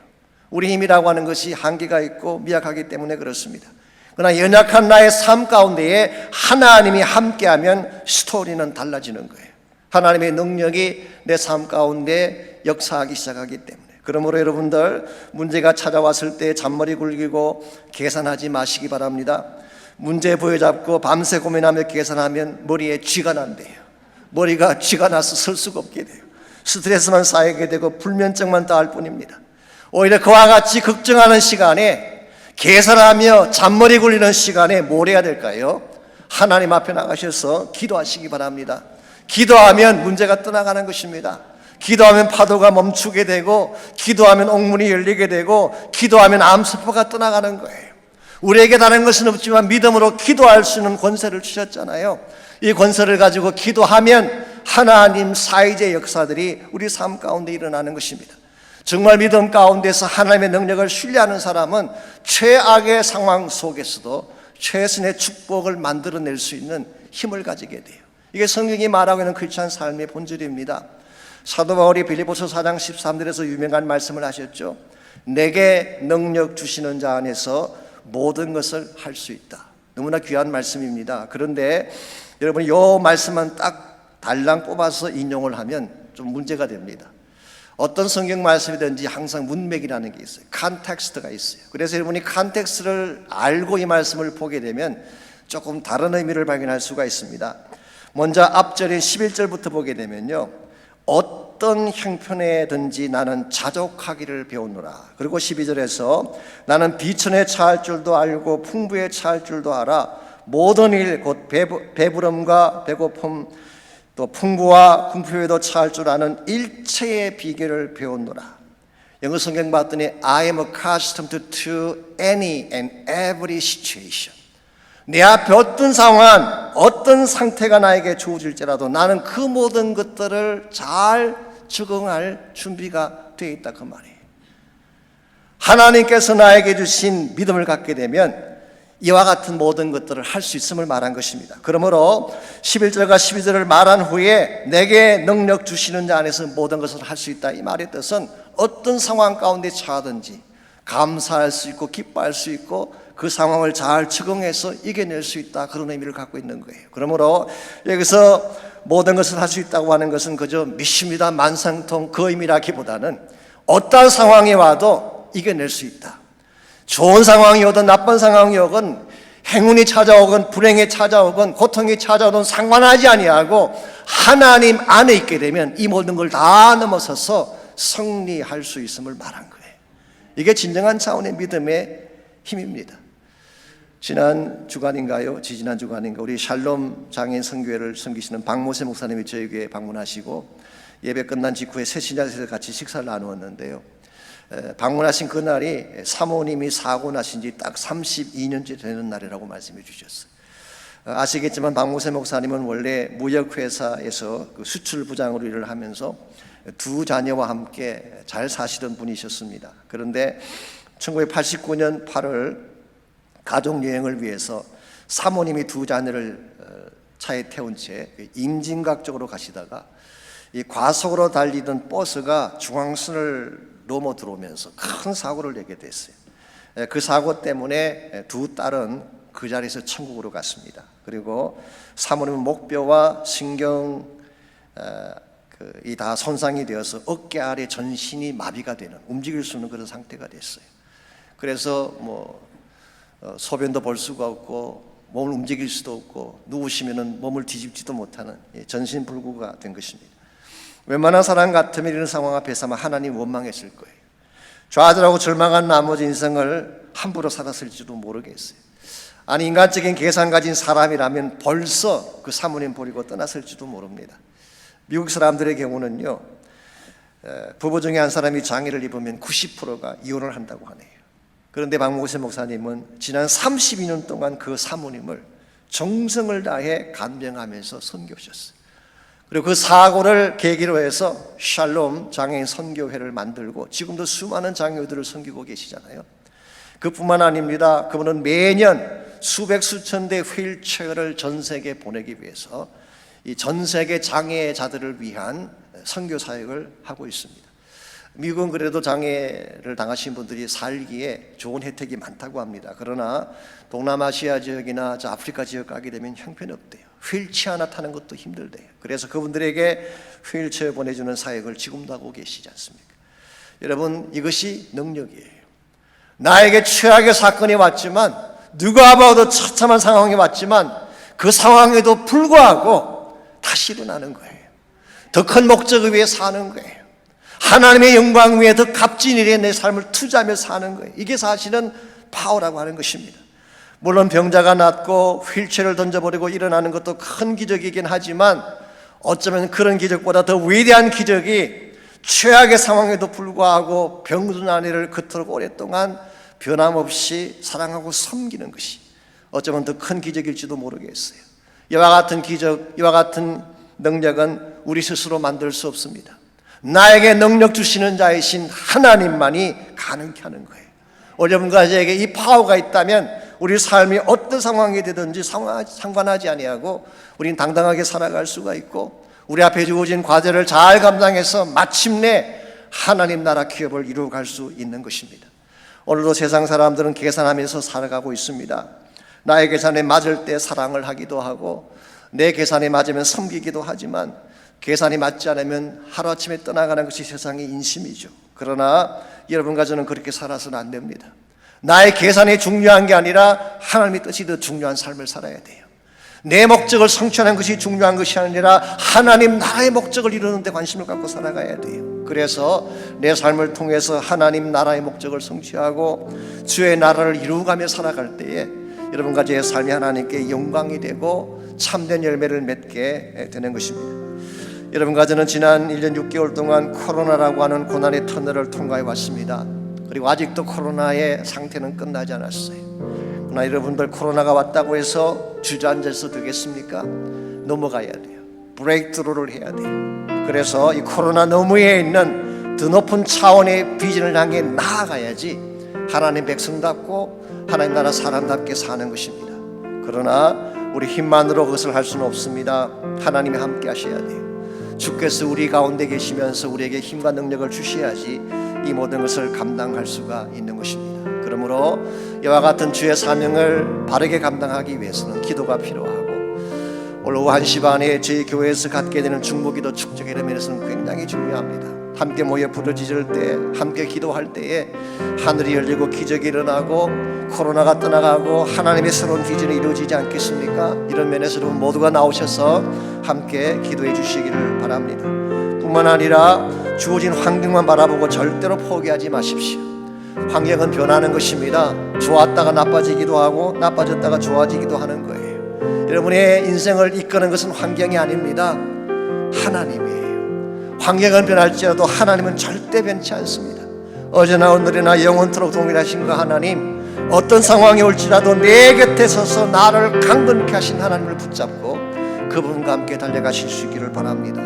우리 힘이라고 하는 것이 한계가 있고 미약하기 때문에 그렇습니다. 그러나 연약한 나의 삶 가운데에 하나님이 함께하면 스토리는 달라지는 거예요. 하나님의 능력이 내 삶 가운데 역사하기 시작하기 때문에. 그러므로 여러분들, 문제가 찾아왔을 때 잔머리 굴리고 계산하지 마시기 바랍니다. 문제 부여잡고 밤새 고민하며 계산하면 머리에 쥐가 난대요. 머리가 쥐가 나서 설 수가 없게 돼요. 스트레스만 쌓이게 되고 불면증만 더할 뿐입니다. 오히려 그와 같이 걱정하는 시간에, 계산하며 잔머리 굴리는 시간에 뭘 해야 될까요? 하나님 앞에 나가셔서 기도하시기 바랍니다. 기도하면 문제가 떠나가는 것입니다. 기도하면 파도가 멈추게 되고, 기도하면 옥문이 열리게 되고, 기도하면 암세포가 떠나가는 거예요. 우리에게 다른 것은 없지만 믿음으로 기도할 수 있는 권세를 주셨잖아요. 이 권세를 가지고 기도하면 하나님 사이제 역사들이 우리 삶 가운데 일어나는 것입니다. 정말 믿음 가운데서 하나님의 능력을 신뢰하는 사람은 최악의 상황 속에서도 최선의 축복을 만들어낼 수 있는 힘을 가지게 돼요. 이게 성경이 말하고 있는 크리스찬 삶의 본질입니다. 사도 바울이 빌립보서 4장 13절에서 유명한 말씀을 하셨죠. 내게 능력 주시는 자 안에서 모든 것을 할 수 있다. 너무나 귀한 말씀입니다. 그런데 여러분, 이 말씀만 딱 달랑 뽑아서 인용을 하면 좀 문제가 됩니다. 어떤 성경 말씀이든지 항상 문맥이라는 게 있어요. 컨텍스트가 있어요. 그래서 여러분이 컨텍스트를 알고 이 말씀을 보게 되면 조금 다른 의미를 발견할 수가 있습니다. 먼저 앞절인 11절부터 보게 되면요, 어떤 형편에든지 나는 자족하기를 배우노라. 그리고 12절에서 나는 비천에 처할 줄도 알고 풍부에 처할 줄도 알아. 모든 일 곧 배부름과 배고픔 또 풍부와 궁핍에도 처할 줄 아는 일체의 비결을 배웠노라. 영어 성경 봤더니 I am accustomed to any and every situation. 내 앞에 어떤 상황, 어떤 상태가 나에게 주어질지라도 나는 그 모든 것들을 잘 적응할 준비가 되어 있다 그 말이에요. 하나님께서 나에게 주신 믿음을 갖게 되면 이와 같은 모든 것들을 할 수 있음을 말한 것입니다. 그러므로 11절과 12절을 말한 후에 내게 능력 주시는 자 안에서 모든 것을 할 수 있다, 이 말의 뜻은 어떤 상황 가운데 처하든지 감사할 수 있고 기뻐할 수 있고 그 상황을 잘 적응해서 이겨낼 수 있다, 그런 의미를 갖고 있는 거예요. 그러므로 여기서 모든 것을 할 수 있다고 하는 것은 그저 믿습니다 만상통 그 의미라기보다는 어떠한 상황이 와도 이겨낼 수 있다. 좋은 상황이 오든 나쁜 상황이 오건 행운이 찾아오건 불행이 찾아오건 고통이 찾아오든 상관하지 아니하고 하나님 안에 있게 되면 이 모든 걸 다 넘어서서 승리할 수 있음을 말한 거예요. 이게 진정한 차원의 믿음의 힘입니다. 지난 주간인가요? 지지난 주간인가 우리 샬롬 장애인 선교회를 섬기시는 박모세 목사님이 저희 교회에 방문하시고 예배 끝난 직후에 새신자에서 같이 식사를 나누었는데요. 방문하신 그날이 사모님이 사고 나신 지 딱 32년째 되는 날이라고 말씀해 주셨어요. 아시겠지만 박모세 목사님은 원래 무역회사에서 그 수출부장으로 일을 하면서 두 자녀와 함께 잘 사시던 분이셨습니다. 그런데 1989년 8월 가족여행을 위해서 사모님이 두 자녀를 차에 태운 채 임진각 쪽으로 가시다가 이 과속으로 달리던 버스가 중앙선을 넘어 들어오면서 큰 사고를 내게 됐어요. 그 사고 때문에 두 딸은 그 자리에서 천국으로 갔습니다. 그리고 사모님은 목뼈와 신경 이 다 손상이 되어서 어깨 아래 전신이 마비가 되는, 움직일 수 없는 그런 상태가 됐어요. 그래서 소변도 볼 수가 없고 몸을 움직일 수도 없고 누우시면은 몸을 뒤집지도 못하는 전신불구가 된 것입니다. 웬만한 사람 같으면 이런 상황 앞에서 아마 하나님 원망했을 거예요. 좌절하고 절망한 나머지 인생을 함부로 살았을지도 모르겠어요. 아니 인간적인 계산 가진 사람이라면 벌써 그 사모님 버리고 떠났을지도 모릅니다. 미국 사람들의 경우는요, 부부 중에 한 사람이 장애를 입으면 90%가 이혼을 한다고 하네요. 그런데 박모세 목사님은 지난 32년 동안 그 사모님을 정성을 다해 간병하면서 선교하셨어요. 그리고 그 사고를 계기로 해서 샬롬 장애인 선교회를 만들고 지금도 수많은 장애우들을 섬기고 계시잖아요. 그뿐만 아닙니다. 그분은 매년 수백 수천 대 휠체어를 전 세계에 보내기 위해서 이 전 세계 장애자들을 위한 선교 사역을 하고 있습니다. 미국은 그래도 장애를 당하신 분들이 살기에 좋은 혜택이 많다고 합니다. 그러나 동남아시아 지역이나 아프리카 지역 가게 되면 형편없대요. 휠체어 하나 타는 것도 힘들대요. 그래서 그분들에게 휠체어 보내주는 사역을 지금도 하고 계시지 않습니까? 여러분, 이것이 능력이에요. 나에게 최악의 사건이 왔지만, 누가 봐도 처참한 상황이 왔지만 그 상황에도 불구하고 다시 일어나는 거예요. 더 큰 목적을 위해 사는 거예요. 하나님의 영광 위에 더 값진 일에 내 삶을 투자하며 사는 거예요. 이게 사실은 파워라고 하는 것입니다. 물론 병자가 낫고 휠체어를 던져버리고 일어나는 것도 큰 기적이긴 하지만 어쩌면 그런 기적보다 더 위대한 기적이 최악의 상황에도 불구하고 병든 아내를 그토록 오랫동안 변함없이 사랑하고 섬기는 것이 어쩌면 더 큰 기적일지도 모르겠어요. 이와 같은 기적, 이와 같은 능력은 우리 스스로 만들 수 없습니다. 나에게 능력 주시는 자이신 하나님만이 가능케 하는 거예요. 여러분과 저에게 이 파워가 있다면 우리 삶이 어떤 상황이 되든지 상관하지 아니하고 우리는 당당하게 살아갈 수가 있고 우리 앞에 주어진 과제를 잘 감당해서 마침내 하나님 나라 기업을 이루어갈 수 있는 것입니다. 오늘도 세상 사람들은 계산하면서 살아가고 있습니다. 나의 계산에 맞을 때 사랑을 하기도 하고 내 계산에 맞으면 섬기기도 하지만 계산이 맞지 않으면 하루아침에 떠나가는 것이 세상의 인심이죠. 그러나 여러분과 저는 그렇게 살아서는 안 됩니다. 나의 계산이 중요한 게 아니라 하나님의 뜻이 더 중요한 삶을 살아야 돼요. 내 목적을 성취하는 것이 중요한 것이 아니라 하나님 나라의 목적을 이루는 데 관심을 갖고 살아가야 돼요. 그래서 내 삶을 통해서 하나님 나라의 목적을 성취하고 주의 나라를 이루어가며 살아갈 때에 여러분과 제 삶이 하나님께 영광이 되고 참된 열매를 맺게 되는 것입니다. 여러분과 저는 지난 1년 6개월 동안 코로나라고 하는 고난의 터널을 통과해 왔습니다. 그리고 아직도 코로나의 상태는 끝나지 않았어요. 그러나 여러분들, 코로나가 왔다고 해서 주저앉아서 되겠습니까? 넘어가야 돼요. 브레이크트루를 해야 돼요. 그래서 이 코로나 너머에 있는 더 높은 차원의 비전을 향해 나아가야지 하나님 백성답고 하나님 나라 사람답게 사는 것입니다. 그러나 우리 힘만으로 그것을 할 수는 없습니다. 하나님이 함께 하셔야 돼요. 주께서 우리 가운데 계시면서 우리에게 힘과 능력을 주셔야지 이 모든 것을 감당할 수가 있는 것입니다. 그러므로 이와 같은 주의 사명을 바르게 감당하기 위해서는 기도가 필요하고, 오늘 오후 1시 반에 저희 교회에서 갖게 되는 중보기도 축적의 면에서는 굉장히 중요합니다. 함께 모여 부르짖을 때, 함께 기도할 때에 하늘이 열리고 기적이 일어나고 코로나가 떠나가고 하나님의 새로운 비전이 이루어지지 않겠습니까? 이런 면에서 여러분 모두가 나오셔서 함께 기도해 주시기를 바랍니다. 뿐만 아니라 주어진 환경만 바라보고 절대로 포기하지 마십시오. 환경은 변하는 것입니다. 좋았다가 나빠지기도 하고 나빠졌다가 좋아지기도 하는 거예요. 여러분의 인생을 이끄는 것은 환경이 아닙니다. 하나님이에요. 환경은 변할지라도 하나님은 절대 변치 않습니다. 어제나 오늘이나 영원토록 동일하신 그 하나님, 어떤 상황이 올지라도 내 곁에 서서 나를 강건케 하신 하나님을 붙잡고 그분과 함께 달려가실 수 있기를 바랍니다.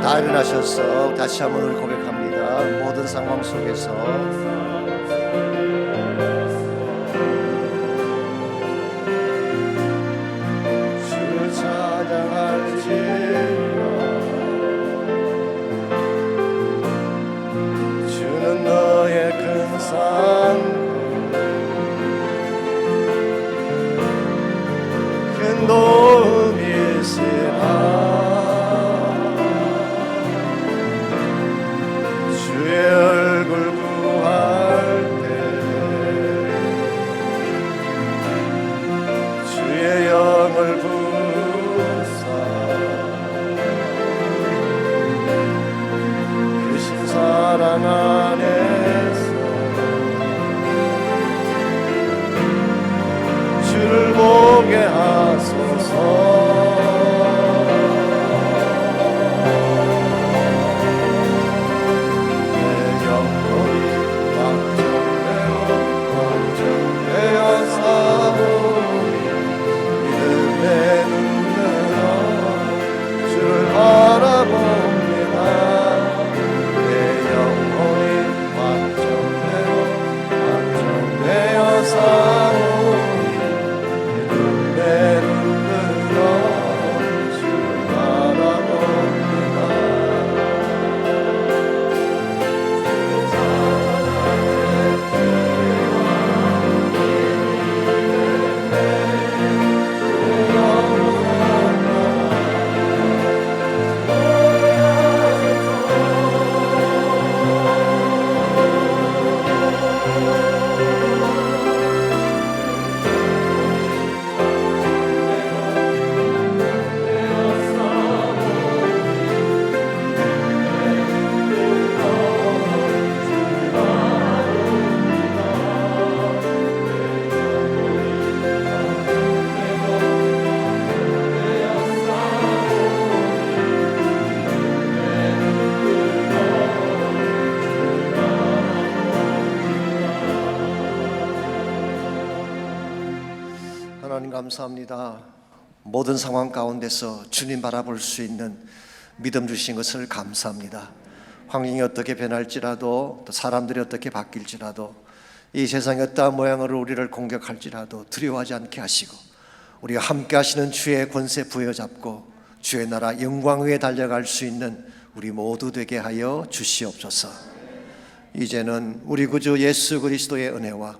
다 일어나셔서 다시 한번 우리 고백합니다. 모든 상황 속에서 주 찬양할지라, 주는 너의 큰 산 큰 도움이시라. 주의 얼굴 구하 감사합니다. 모든 상황 가운데서 주님 바라볼 수 있는 믿음 주신 것을 감사합니다. 환경이 어떻게 변할지라도, 또 사람들이 어떻게 바뀔지라도, 이 세상이 어떠한 모양으로 우리를 공격할지라도 두려워하지 않게 하시고, 우리가 함께 하시는 주의 권세 부여잡고 주의 나라 영광 위에 달려갈 수 있는 우리 모두 되게 하여 주시옵소서. 이제는 우리 구주 예수 그리스도의 은혜와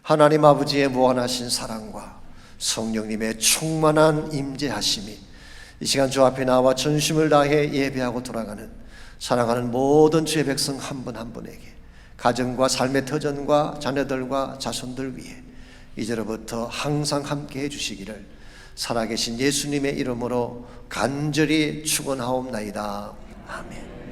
하나님 아버지의 무한하신 사랑과 성령님의 충만한 임재하심이 이 시간 주 앞에 나와 전심을 다해 예배하고 돌아가는 사랑하는 모든 주의 백성 한 분 한 분에게, 가정과 삶의 터전과 자녀들과 자손들 위해 이제로부터 항상 함께 해주시기를 살아계신 예수님의 이름으로 간절히 축원하옵나이다. 아멘.